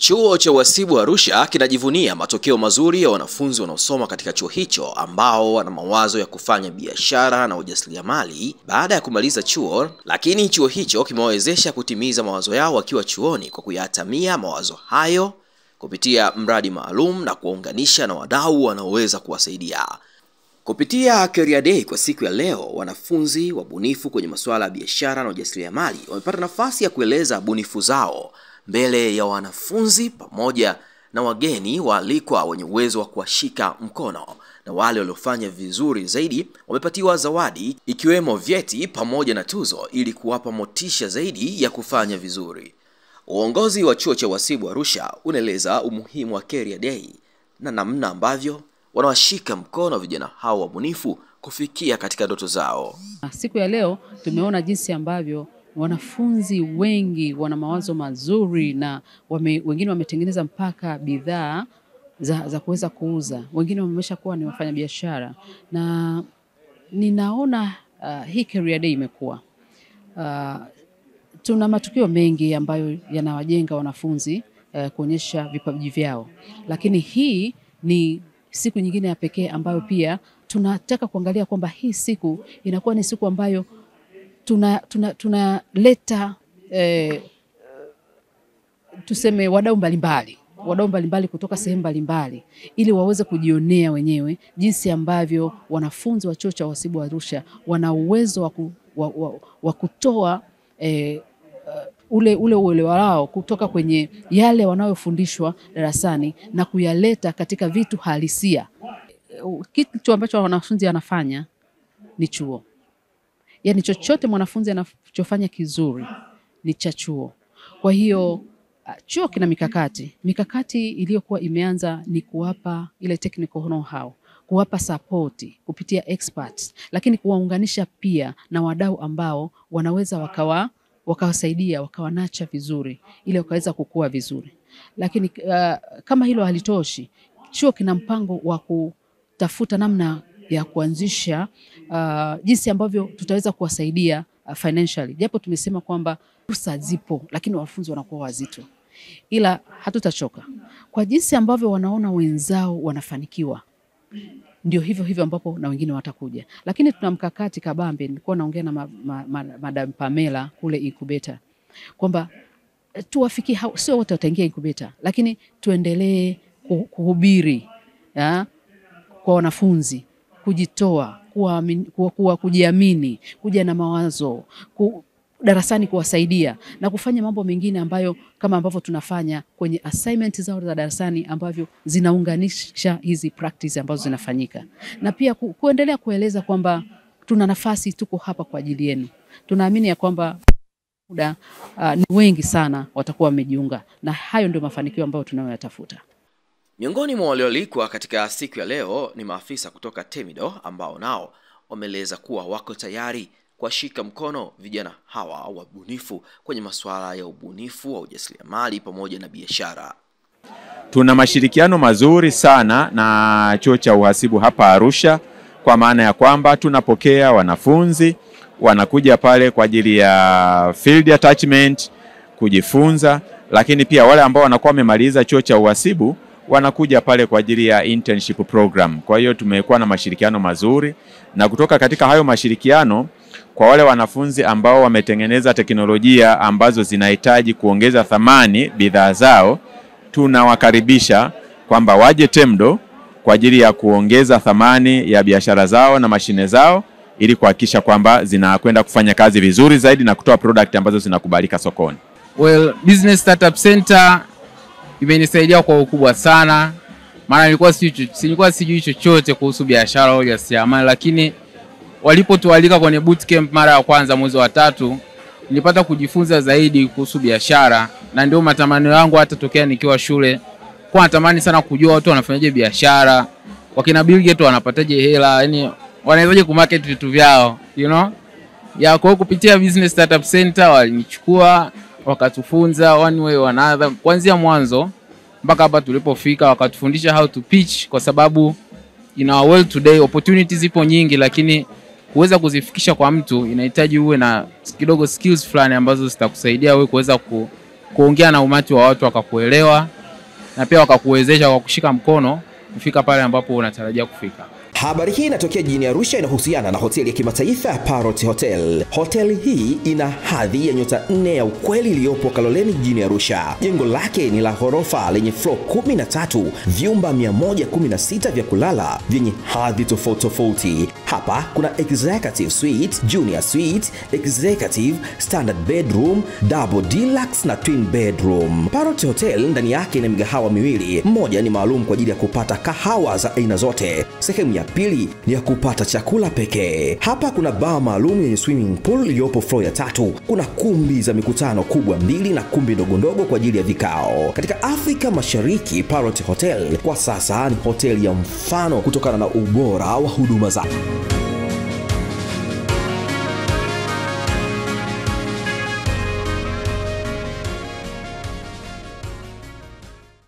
Chuo cha Uhasibu Arusha kinajivunia matokeo mazuri ya wanafunzi wanaosoma katika chuo hicho ambao wana mawazo ya kufanya biashara na ujasiriamali baada ya kumaliza chuo, lakini chuo hicho kimewawezesha kutimiza mawazo yao wakiwa chuoni kwa kuyatamia mawazo hayo kupitia mradi maalum na kuunganisha na wadau wanaoweza kuwasaidia. Kupitia Career Day kwa siku ya leo, wanafunzi wabunifu kwenye masuala ya biashara na ujasiriamali wamepata nafasi ya kueleza bunifu zao mbele ya wanafunzi pamoja na wageni waalikwa wenye uwezo wa kuwashika mkono, na wale waliofanya vizuri zaidi wamepatiwa zawadi ikiwemo vyeti pamoja na tuzo ili kuwapa motisha zaidi ya kufanya vizuri. Uongozi wa Chuo cha Uhasibu Arusha unaeleza umuhimu wa Career Day na namna ambavyo wanawashika mkono vijana hao wabunifu kufikia katika ndoto zao. Siku ya leo tumeona jinsi ambavyo wanafunzi wengi wana mawazo mazuri na wengine wametengeneza mpaka bidhaa za kuweza kuuza. Wengine wameshakuwa ni wafanyabiashara, na ninaona hii Career Day imekuwa tuna matukio mengi ambayo yanawajenga wanafunzi kuonyesha vipaji vyao, lakini hii ni siku nyingine ya pekee ambayo pia tunataka kuangalia kwamba hii siku inakuwa ni siku ambayo tunaleta tuseme wadau mbalimbali kutoka sehemu mbalimbali ili waweze kujionea wenyewe jinsi ambavyo wanafunzi wa Chuo cha Uhasibu Arusha wana uwezo wa kutoa ule uelewa wao kutoka kwenye yale wanayofundishwa darasani na kuyaleta katika vitu halisia. Kitu ambacho wanafunzi wanafanya ni chuo. Yaani chochote mwanafunzi anachofanya kizuri ni cha chuo. Kwa hiyo chuo kina mikakati iliyokuwa imeanza ni kuwapa ile technical know-how, kuwapa support kupitia experts, lakini kuwaunganisha pia na wadau ambao wanaweza wakawasaidia wakawanacha vizuri ili wakaweza kukua vizuri. Lakini kama hilo halitoshi, chuo kina mpango wa kutafuta namna ya kuanzisha jinsi ambavyo tutaweza kuwasaidia financially. Japo tumesema kwamba fursa zipo, lakini wanafunzi wanakuwa wazito. Ila hatutachoka. Kwa jinsi ambavyo wanaona wenzao wanafanikiwa, ndio hivyo ambapo na wengine watakuja. Lakini tuna mkakati kabambe, nilikuwa naongea na Madam Pamela kule incubator kwamba tuwafikie, sio wote wataingia incubator, lakini tuendelee kuhubiri kwa wanafunzi kujitoa, kujiamini, kuja na mawazo, darasani kuwasaidia na kufanya mambo mengine ambayo kama ambavyo tunafanya kwenye assignment zao za darasani ambavyo zinaunganisha hizi practice ambazo zinafanyika. Na pia kuendelea kueleza kwamba tuna nafasi, tuko hapa kwa ajili yenu. Tunaamini ya kwamba ni wengi sana watakuwa wamejiunga, na hayo ndio mafanikio ambayo tunayoyatafuta. Miongoni mwa walioalikwa katika siku ya leo ni maafisa kutoka Temido ambao nao wameeleza kuwa wako tayari kuwashika mkono vijana hawa wabunifu kwenye masuala ya ubunifu wa ujasiriamali pamoja na biashara. Tuna mashirikiano mazuri sana na Chuo cha Uhasibu hapa Arusha, kwa maana ya kwamba tunapokea wanafunzi wanakuja pale kwa ajili ya field attachment kujifunza, lakini pia wale ambao wanakuwa wamemaliza Chuo cha Uhasibu wanakuja pale kwa ajili ya internship program. Kwa hiyo tumekuwa na mashirikiano mazuri, na kutoka katika hayo mashirikiano, kwa wale wanafunzi ambao wametengeneza teknolojia ambazo zinahitaji kuongeza thamani bidhaa zao, tunawakaribisha kwamba waje Temdo kwa ajili ya kuongeza thamani ya biashara zao na mashine zao ili kuhakikisha kwamba zinakwenda kufanya kazi vizuri zaidi na kutoa product ambazo zinakubalika sokoni. Well, Business Startup Center imenisaidia kwa ukubwa sana. Maana nilikuwa sijui chochote kuhusu biashara au ujasiriamali, lakini walipotualika kwenye bootcamp mara ya kwanza mwezi wa 3, nilipata kujifunza zaidi kuhusu biashara, na ndio matamanio yangu hata tokea nikiwa shule. Kwa natamani sana kujua watu wanafanyaje biashara, wakina Bill Gates wanapataje hela, yani wanawezaje kumarket vitu vyao, kwa kupitia Business Startup Center walinichukua wakatufunza one way or another kuanzia mwanzo mpaka hapa tulipofika. Wakatufundisha how to pitch, kwa sababu in our world today opportunities zipo nyingi, lakini kuweza kuzifikisha kwa mtu inahitaji uwe na kidogo skills fulani ambazo zitakusaidia wewe kuweza kuongea na umati wa watu wakakuelewa, na pia wakakuwezesha kwa kushika mkono kufika pale ambapo unatarajia kufika. Habari hii inatokea jijini Arusha, inahusiana na hoteli ya kimataifa ya Parrot Hotel. Hoteli hii ina hadhi ya nyota 4 ya ukweli iliyopo Kaloleni jijini Arusha. Jengo lake ni la ghorofa lenye floor 13, vyumba 116 vya kulala vyenye hadhi tofauti tofauti. Hapa kuna executive suite, junior suite, executive, standard bedroom, double deluxe na twin bedroom. Parrot Hotel ndani yake ina migahawa miwili. Mmoja ni maalum kwa ajili ya kupata kahawa za aina zote. Sehemu ya pili ni ya kupata chakula pekee. Hapa kuna bar maalum yenye swimming pool iliyopo floor ya 3. Kuna kumbi za mikutano kubwa 2 na kumbi ndogo ndogo kwa ajili ya vikao. Katika Afrika Mashariki, Parrot Hotel kwa sasa ni hoteli ya mfano kutokana na ubora wa huduma zake.